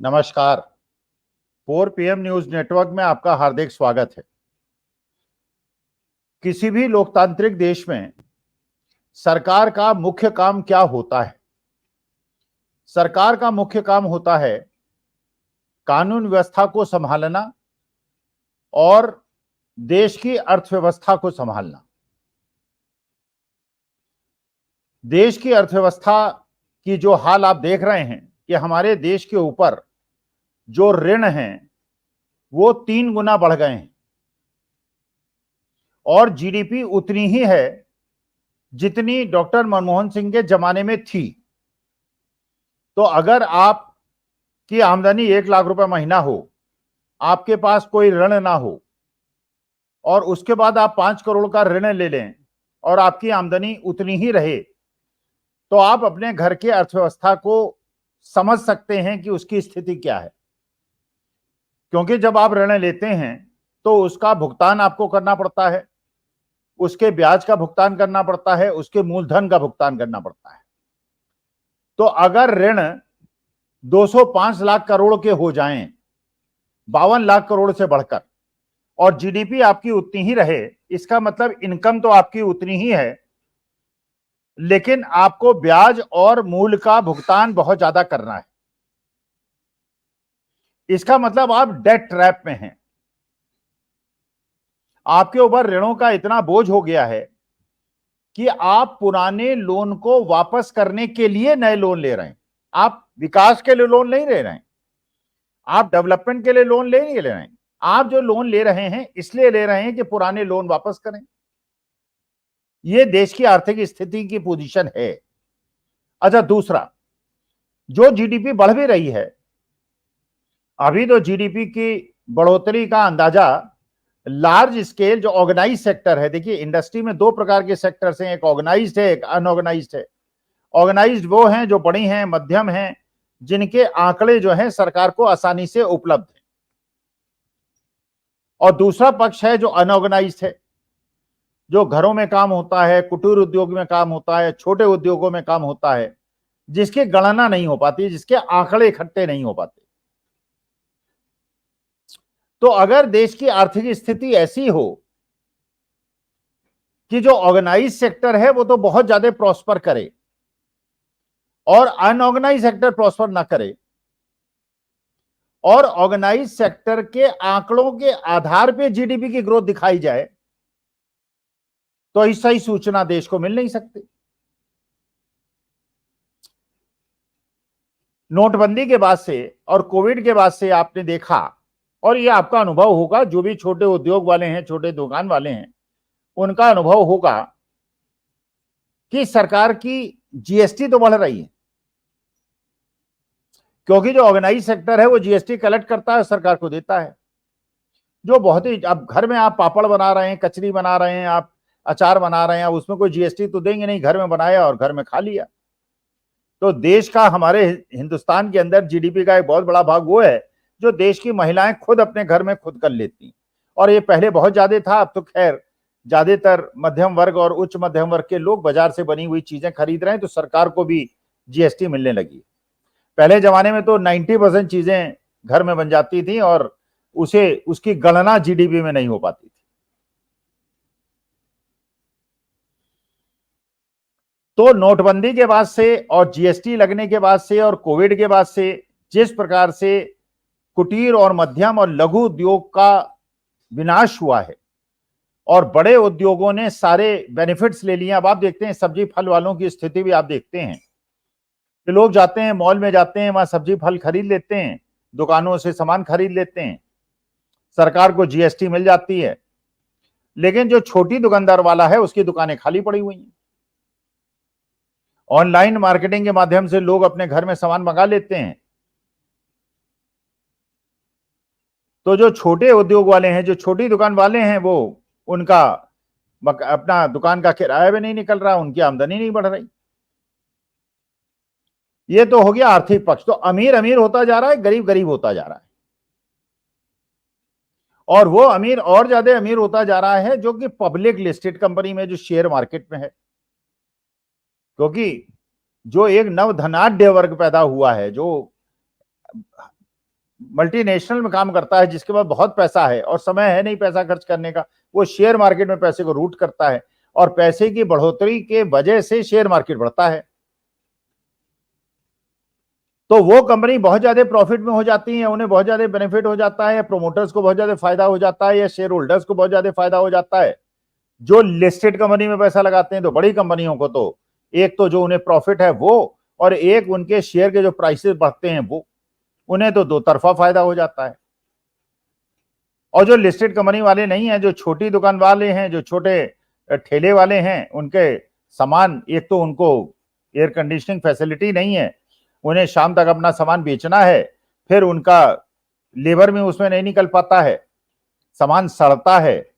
नमस्कार। 4 PM news network में आपका हार्दिक स्वागत है। किसी भी लोकतांत्रिक देश में सरकार का मुख्य काम क्या होता है? सरकार का मुख्य काम होता है कानून व्यवस्था को संभालना और देश की अर्थव्यवस्था को संभालना। देश की अर्थव्यवस्था की जो हाल आप देख रहे हैं कि हमारे देश के ऊपर जो ऋण हैं वो 3 गुना बढ़ गए हैं और जीडीपी उतनी ही है जितनी डॉक्टर मनमोहन सिंह के जमाने में थी। तो अगर आपकी आमदनी 1 लाख रुपए महीना हो, आपके पास कोई ऋण ना हो और उसके बाद आप 5 करोड़ का ऋण ले लें और आपकी आमदनी उतनी ही रहे, तो आप अपने घर की अर्थव्यवस्था को समझ सकते हैं कि उसकी स्थिति क्या है। क्योंकि जब आप ऋण लेते हैं तो उसका भुगतान आपको करना पड़ता है, उसके ब्याज का भुगतान करना पड़ता है, उसके मूलधन का भुगतान करना पड़ता है। तो अगर ऋण 205 लाख करोड़ के हो जाएं, 52 लाख करोड़ से बढ़कर, और जीडीपी आपकी उतनी ही रहे, इसका मतलब इनकम तो आपकी उतनी ही है, लेकिन आपको ब्याज और मूल का भुगतान बहुत ज्यादा करना है। इसका मतलब आप डेट ट्रैप में हैं। आपके ऊपर ऋणों का इतना बोझ हो गया है कि आप पुराने लोन को वापस करने के लिए नए लोन ले रहे हैं। आप विकास के लिए लोन नहीं ले रहे हैं, आप डेवलपमेंट के लिए लोन नहीं ले रहे हैं। आप जो लोन ले रहे हैं इसलिए ले रहे हैं कि पुराने लोन वापस करें। यह देश की आर्थिक स्थिति की पोजीशन है। अच्छा, दूसरा, जो जीडीपी बढ़ भी रही है, अभी तो जीडीपी की बढ़ोतरी का अंदाजा लार्ज स्केल जो ऑर्गेनाइज सेक्टर है, देखिए इंडस्ट्री में 2 प्रकार के सेक्टर्स हैं, एक ऑर्गेनाइज्ड है, एक अनऑर्गेनाइज्ड है। ऑर्गेनाइज्ड वो हैं जो बड़ी हैं, मध्यम हैं, जिनके आंकड़े जो हैं सरकार को आसानी से उपलब्ध है, और दूसरा पक्ष है जो अनऑर्गेनाइज्ड है, जो घरों में काम होता है, कुटीर उद्योग में काम होता है, छोटे उद्योगों में काम होता है, जिसकी गणना नहीं हो पाती, जिसके आंकड़े इकट्ठे नहीं हो पाते। तो अगर देश की आर्थिक स्थिति ऐसी हो कि जो ऑर्गेनाइज सेक्टर है वो तो बहुत ज्यादा प्रॉस्पर करे और अनऑर्गेनाइज सेक्टर प्रॉस्पर ना करे, और ऑर्गेनाइज सेक्टर के आंकड़ों के आधार पर जीडीपी की ग्रोथ दिखाई जाए, तो इस सही सूचना देश को मिल नहीं सकती। नोटबंदी के बाद से और कोविड के बाद से आपने देखा, और यह आपका अनुभव होगा, जो भी छोटे उद्योग वाले हैं, छोटे दुकान वाले हैं, उनका अनुभव होगा कि सरकार की जीएसटी तो बढ़ रही है, क्योंकि जो ऑर्गेनाइज सेक्टर है वो जीएसटी कलेक्ट करता है, सरकार को देता है। जो बहुत ही, अब घर में आप पापड़ बना रहे हैं, कचरी बना रहे हैं, आप अचार बना रहे हैं, उसमें कोई जीएसटी तो देंगे नहीं, घर में बनाया और घर में खा लिया। तो देश का, हमारे हिंदुस्तान के अंदर जीडीपी का एक बहुत बड़ा भाग वो है जो देश की महिलाएं खुद अपने घर में खुद कर लेती, और ये पहले बहुत ज्यादा था, अब तो खैर ज्यादातर मध्यम वर्ग और उच्च मध्यम वर्ग के लोग बाजार से बनी हुई चीजें खरीद रहे हैं, तो सरकार को भी जीएसटी मिलने लगी। पहले जमाने में तो 90% चीजें घर में बन जाती थी और उसकी गणना जीडीपी में नहीं हो पाती थी। तो नोटबंदी के बाद से और जीएसटी लगने के बाद से और कोविड के बाद से जिस प्रकार से कुटीर और मध्यम और लघु उद्योग का विनाश हुआ है और बड़े उद्योगों ने सारे बेनिफिट्स ले लिए। अब आप देखते हैं सब्जी फल वालों की स्थिति भी आप देखते हैं कि लोग जाते हैं, मॉल में जाते हैं, वहां सब्जी फल खरीद लेते हैं, दुकानों से सामान खरीद लेते हैं, सरकार को जीएसटी मिल जाती है, लेकिन जो छोटी दुकानदार वाला है उसकी दुकानें खाली पड़ी हुई हैं। ऑनलाइन मार्केटिंग के माध्यम से लोग अपने घर में सामान मंगा लेते हैं, तो जो छोटे उद्योग वाले हैं, जो छोटी दुकान वाले हैं, वो उनका अपना दुकान का किराया भी नहीं निकल रहा, उनकी आमदनी नहीं बढ़ रही। ये तो हो गया आर्थिक पक्ष। तो अमीर अमीर होता जा रहा है, गरीब गरीब होता जा रहा है, और वो अमीर और ज्यादा अमीर होता जा रहा है जो कि पब्लिक लिस्टेड कंपनी में, जो शेयर मार्केट में है। क्योंकि जो एक नव धनाढ्य वर्ग पैदा हुआ है, जो मल्टीनेशनल में काम करता है, जिसके पास बहुत पैसा है और समय है नहीं पैसा खर्च करने का, वो शेयर मार्केट में पैसे को रूट करता है और पैसे की बढ़ोतरी के वजह से शेयर मार्केट बढ़ता है। तो वो कंपनी बहुत ज्यादा प्रॉफिट में हो जाती है, उन्हें बहुत ज्यादा बेनिफिट हो जाता है, या प्रोमोटर्स को बहुत ज्यादा फायदा हो जाता है, या शेयर होल्डर्स को बहुत ज्यादा फायदा हो जाता है। जो लिस्टेड कंपनी में पैसा लगाते हैं, तो बड़ी कंपनियों को तो एक तो जो उन्हें प्रॉफिट है वो, और एक उनके शेयर के जो प्राइसेस बढ़ते हैं वो, उन्हें तो दो तरफा फायदा हो जाता है। और जो लिस्टेड कंपनी वाले नहीं है, जो छोटी दुकान वाले हैं, जो छोटे ठेले वाले हैं, उनके सामान, एक तो उनको एयर कंडीशनिंग फैसिलिटी नहीं है, उन्हें शाम तक अपना सामान बेचना है, फिर उनका लेबर में उसमें नहीं निकल पाता है, सामान सड़ता है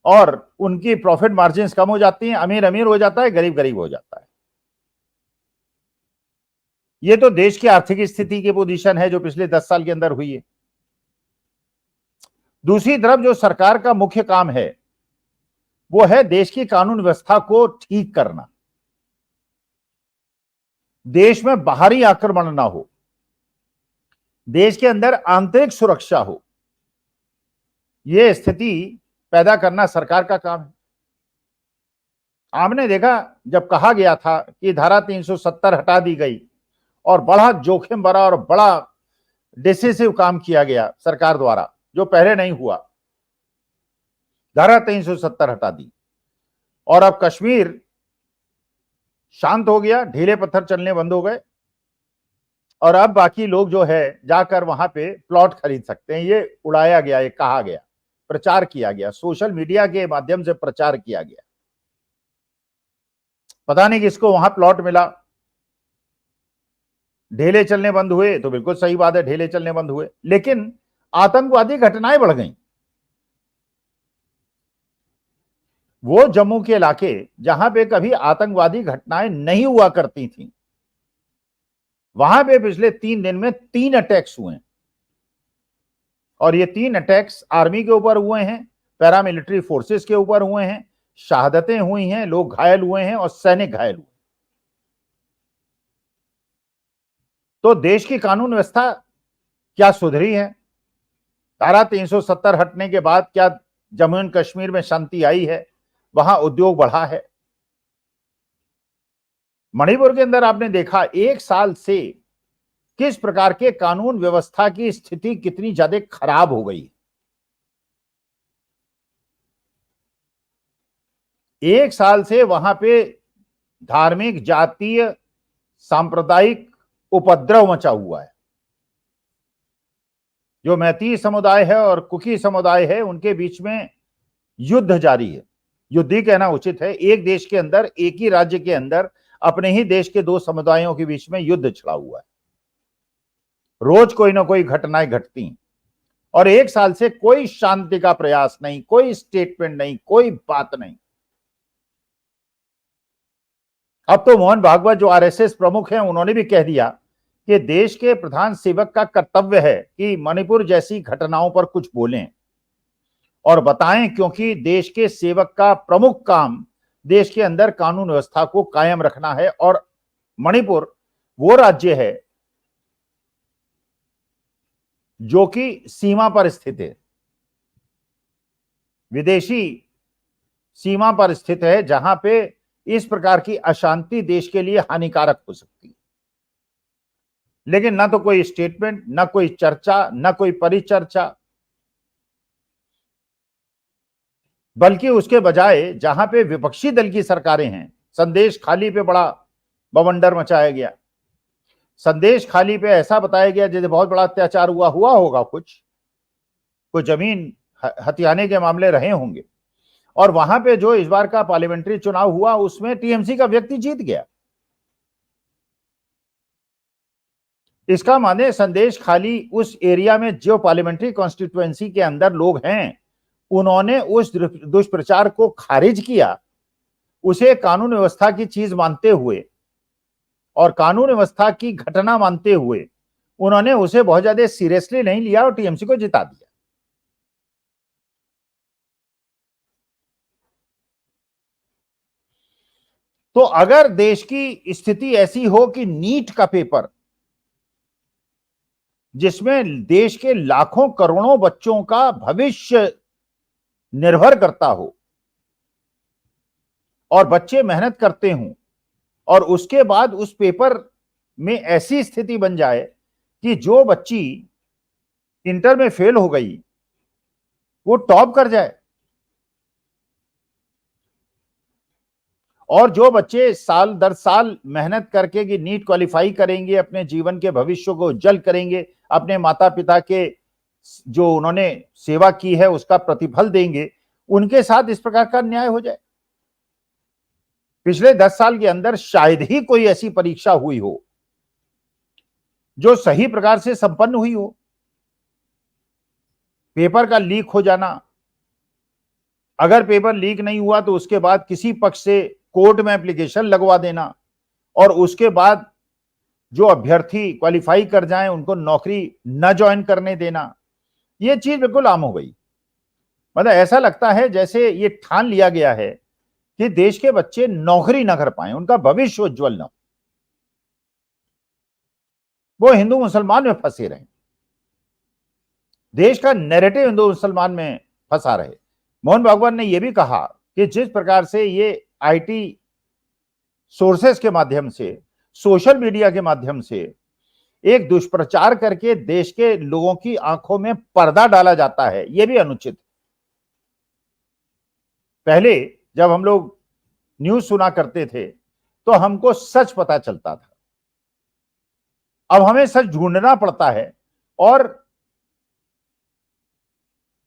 और उनकी प्रॉफिट मार्जिन कम हो जाती हैं। अमीर अमीर हो जाता है, गरीब गरीब हो जाता है। ये तो देश की आर्थिक स्थिति की पोजीशन है जो पिछले 10 साल के अंदर हुई है। दूसरी तरफ जो सरकार का मुख्य काम है वो है देश की कानून व्यवस्था को ठीक करना, देश में बाहरी आक्रमण ना हो, देश के अंदर आंतरिक सुरक्षा हो, यह स्थिति पैदा करना सरकार का काम है। आपने देखा जब कहा गया था कि धारा 370 हटा दी गई और बड़ा जोखिम भरा और बड़ा डिसिसिव काम किया गया सरकार द्वारा, जो पहले नहीं हुआ, धारा 370 हटा दी और अब कश्मीर शांत हो गया, ढीले पत्थर चलने बंद हो गए और अब बाकी लोग जो है जाकर वहां पे प्लॉट खरीद सकते हैं। ये उड़ाया गया, ये कहा गया, प्रचार किया गया, सोशल मीडिया के माध्यम से प्रचार किया गया। पता नहीं किसको वहां प्लॉट मिला। ढेले चलने बंद हुए तो बिल्कुल सही बात है, ढेले चलने बंद हुए, लेकिन आतंकवादी घटनाएं बढ़ गई। वो जम्मू के इलाके जहां पे कभी आतंकवादी घटनाएं नहीं हुआ करती थी, वहां पे पिछले 3 दिन में 3 अटैक्स हुए और ये 3 अटैक्स आर्मी के ऊपर हुए हैं, पैरामिलिट्री फोर्सेस के ऊपर हुए हैं, शहादतें हुई हैं, लोग घायल हुए हैं और सैनिक घायल हुए। तो देश की कानून व्यवस्था क्या सुधरी है? धारा 370 हटने के बाद क्या जम्मू एंड कश्मीर में शांति आई है? वहां उद्योग बढ़ा है? मणिपुर के अंदर आपने देखा 1 साल से किस प्रकार के कानून व्यवस्था की स्थिति कितनी ज्यादा खराब हो गई। 1 साल से वहां पे धार्मिक, जातीय, सांप्रदायिक उपद्रव मचा हुआ है। जो मैती समुदाय है और कुकी समुदाय है, उनके बीच में युद्ध जारी है। युद्ध ही कहना उचित है। एक देश के अंदर, एक ही राज्य के अंदर अपने ही देश के 2 समुदायों के बीच में युद्ध छिड़ा हुआ है। रोज कोई ना कोई घटनाएं घटती और 1 साल से कोई शांति का प्रयास नहीं, कोई स्टेटमेंट नहीं, कोई बात नहीं। अब तो मोहन भागवत जो आरएसएस प्रमुख हैं, उन्होंने भी कह दिया कि देश के प्रधान सेवक का कर्तव्य है कि मणिपुर जैसी घटनाओं पर कुछ बोलें और बताएं, क्योंकि देश के सेवक का प्रमुख काम देश के अंदर कानून व्यवस्था को कायम रखना है। और मणिपुर वो राज्य है जो कि सीमा पर स्थित है, विदेशी सीमा पर स्थित है, जहां पे इस प्रकार की अशांति देश के लिए हानिकारक हो सकती है। लेकिन ना तो कोई स्टेटमेंट, ना कोई चर्चा, ना कोई परिचर्चा, बल्कि उसके बजाय जहां पे विपक्षी दल की सरकारें हैं, संदेश खाली पे बड़ा बवंडर मचाया गया। संदेश खाली पे ऐसा बताया गया जैसे बहुत बड़ा अत्याचार हुआ होगा, कुछ जमीन हथियाने के मामले रहे होंगे। और वहां पे जो इस बार का पार्लियामेंट्री चुनाव हुआ, उसमें टीएमसी का व्यक्ति जीत गया। इसका माने संदेश खाली उस एरिया में जो पार्लियामेंट्री कॉन्स्टिट्यूएंसी के अंदर लोग हैं, उन्होंने उस दुष्प्रचार को खारिज किया, उसे कानून व्यवस्था की चीज मानते हुए और कानून व्यवस्था की घटना मानते हुए उन्होंने उसे बहुत ज्यादा सीरियसली नहीं लिया और टीएमसी को जिता दिया। तो अगर देश की स्थिति ऐसी हो कि नीट का पेपर जिसमें देश के लाखों करोड़ों बच्चों का भविष्य निर्भर करता हो और बच्चे मेहनत करते हों और उसके बाद उस पेपर में ऐसी स्थिति बन जाए कि जो बच्ची इंटर में फेल हो गई वो टॉप कर जाए, और जो बच्चे साल दर साल मेहनत करके कि नीट क्वालिफाई करेंगे, अपने जीवन के भविष्य को उज्जवल करेंगे, अपने माता पिता के जो उन्होंने सेवा की है उसका प्रतिफल देंगे, उनके साथ इस प्रकार का न्याय हो जाए। पिछले 10 साल के अंदर शायद ही कोई ऐसी परीक्षा हुई हो जो सही प्रकार से संपन्न हुई हो। पेपर का लीक हो जाना, अगर पेपर लीक नहीं हुआ तो उसके बाद किसी पक्ष से कोर्ट में एप्लीकेशन लगवा देना और उसके बाद जो अभ्यर्थी क्वालिफाई कर जाएं उनको नौकरी न ज्वाइन करने देना, यह चीज बिल्कुल आम हो गई। मतलब ऐसा लगता है जैसे ये ठान लिया गया है कि देश के बच्चे नौकरी ना कर पाए, उनका भविष्य उज्जवल न हो, वो हिंदू मुसलमान में फंसे रहे, देश का नैरेटिव हिंदू मुसलमान में फंसा रहे। मोहन भागवत ने यह भी कहा कि जिस प्रकार से ये आईटी सोर्सेस के माध्यम से, सोशल मीडिया के माध्यम से एक दुष्प्रचार करके देश के लोगों की आंखों में पर्दा डाला जाता है, यह भी अनुचित। पहले जब हम लोग न्यूज सुना करते थे तो हमको सच पता चलता था, अब हमें सच ढूंढना पड़ता है और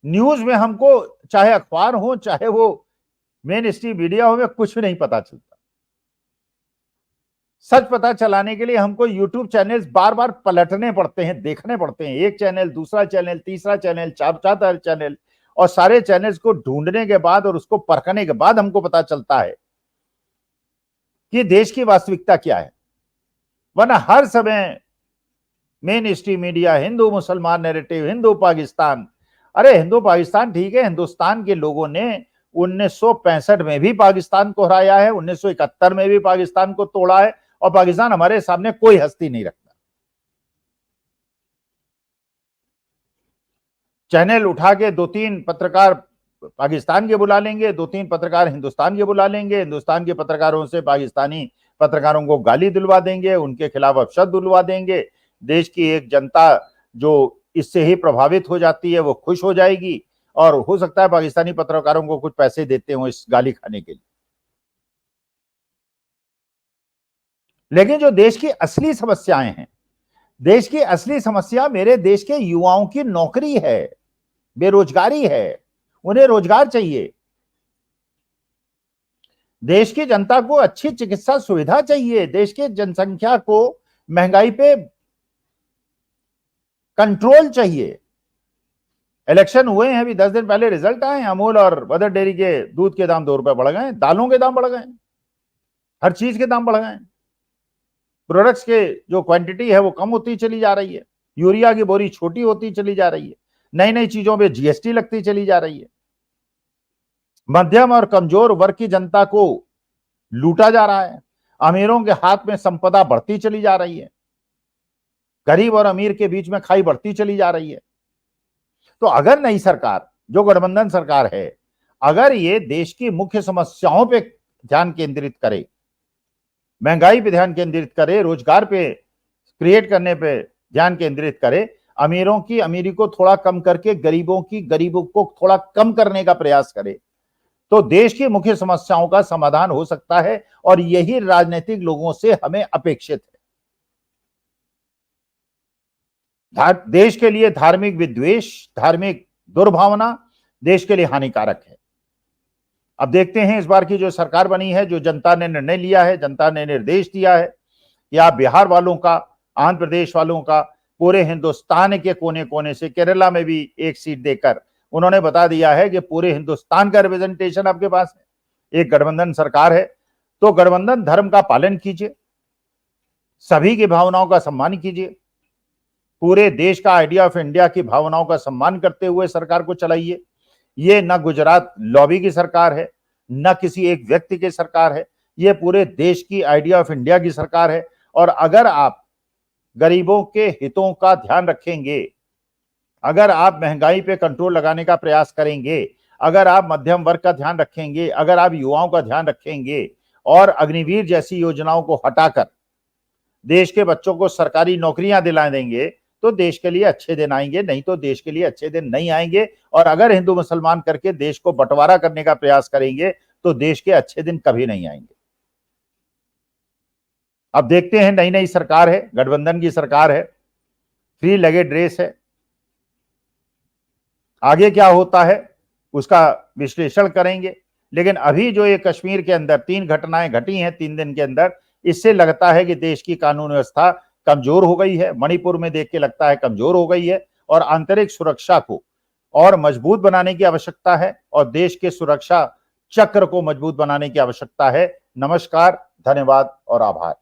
न्यूज में हमको चाहे अखबार हो चाहे वो मेन स्ट्रीम मीडिया हो, में कुछ भी नहीं पता चलता। सच पता चलाने के लिए हमको यूट्यूब चैनल्स बार बार पलटने पड़ते हैं, देखने पड़ते हैं, एक चैनल, दूसरा चैनल, तीसरा चैनल, चार चैनल, और सारे चैनल्स को ढूंढने के बाद और उसको परखने के बाद हमको पता चलता है कि देश की वास्तविकता क्या है। वरना हर समय मेन स्ट्रीम मीडिया, हिंदू मुसलमान नैरेटिव, हिंदू पाकिस्तान, अरे हिंदू पाकिस्तान ठीक है, हिंदुस्तान के लोगों ने 1965 में भी पाकिस्तान को हराया है, 1971 में भी पाकिस्तान को तोड़ा है, और पाकिस्तान हमारे सामने कोई हस्ती नहीं रखता। चैनल उठा के 2-3 पत्रकार पाकिस्तान के बुला लेंगे, 2-3 पत्रकार हिंदुस्तान के बुला लेंगे, हिंदुस्तान के पत्रकारों से पाकिस्तानी पत्रकारों को गाली दिलवा देंगे, उनके खिलाफ अपशब्द दिलवा देंगे। देश की एक जनता जो इससे ही प्रभावित हो जाती है वो खुश हो जाएगी, और हो सकता है पाकिस्तानी पत्रकारों को कुछ पैसे देते हो इस गाली खाने के लिए। लेकिन जो देश की असली समस्याएं हैं, देश की असली समस्या मेरे देश के युवाओं की नौकरी है, बेरोजगारी है, उन्हें रोजगार चाहिए। देश की जनता को अच्छी चिकित्सा सुविधा चाहिए, देश की जनसंख्या को महंगाई पे कंट्रोल चाहिए। इलेक्शन हुए हैं, अभी 10 दिन पहले रिजल्ट आए, अमूल और मदर डेयरी के दूध के दाम 2 रुपए बढ़ गए, दालों के दाम बढ़ गए, हर चीज के दाम बढ़ गए, प्रोडक्ट्स के जो क्वांटिटी है वो कम होती चली जा रही है, यूरिया की बोरी छोटी होती चली जा रही है, नई नई चीजों पे जीएसटी लगती चली जा रही है, मध्यम और कमजोर वर्ग की जनता को लूटा जा रहा है, अमीरों के हाथ में संपदा बढ़ती चली जा रही है, गरीब और अमीर के बीच में खाई बढ़ती चली जा रही है। तो अगर नई सरकार, जो गठबंधन सरकार है, अगर ये देश की मुख्य समस्याओं पे ध्यान केंद्रित करे, महंगाई पे ध्यान केंद्रित करे, रोजगार पे क्रिएट करने पे ध्यान केंद्रित करे, अमीरों की अमीरी को थोड़ा कम करके गरीबों को थोड़ा कम करने का प्रयास करे, तो देश की मुख्य समस्याओं का समाधान हो सकता है, और यही राजनीतिक लोगों से हमें अपेक्षित है। देश के लिए धार्मिक विद्वेष, धार्मिक दुर्भावना देश के लिए हानिकारक है। अब देखते हैं इस बार की जो सरकार बनी है, जो जनता ने निर्णय लिया है, जनता ने निर्देश दिया है कि आप बिहार वालों का, आंध्र प्रदेश वालों का, पूरे हिंदुस्तान के कोने कोने से, केरला में भी एक सीट देकर उन्होंने बता दिया है कि पूरे हिंदुस्तान का रिप्रेजेंटेशन आपके पास है, एक गठबंधन सरकार है, तो गठबंधन धर्म का पालन कीजिए, सभी की भावनाओं का सम्मान कीजिए, पूरे देश का आइडिया ऑफ इंडिया की भावनाओं का सम्मान करते हुए सरकार को चलाइए। ये न गुजरात लॉबी की सरकार है, न किसी एक व्यक्ति की सरकार है, ये पूरे देश की आइडिया ऑफ इंडिया की सरकार है। और अगर आप गरीबों के हितों का ध्यान रखेंगे, अगर आप महंगाई पे कंट्रोल लगाने का प्रयास करेंगे, अगर आप मध्यम वर्ग का ध्यान रखेंगे, अगर आप युवाओं का ध्यान रखेंगे और अग्निवीर जैसी योजनाओं को हटाकर देश के बच्चों को सरकारी नौकरियां दिला देंगे, तो देश के लिए अच्छे दिन आएंगे, नहीं तो देश के लिए अच्छे दिन नहीं आएंगे। और अगर हिंदू मुसलमान करके देश को बंटवारा करने का प्रयास करेंगे तो देश के अच्छे दिन कभी नहीं आएंगे। अब देखते हैं, नई नई सरकार है, गठबंधन की सरकार है, फ्री लगेज ड्रेस है, आगे क्या होता है उसका विश्लेषण करेंगे। लेकिन अभी जो ये कश्मीर के अंदर 3 घटनाएं घटी हैं 3 दिन के अंदर, इससे लगता है कि देश की कानून व्यवस्था कमजोर हो गई है। मणिपुर में देख के लगता है कमजोर हो गई है और आंतरिक सुरक्षा को और मजबूत बनाने की आवश्यकता है और देश के सुरक्षा चक्र को मजबूत बनाने की आवश्यकता है। नमस्कार, धन्यवाद और आभार।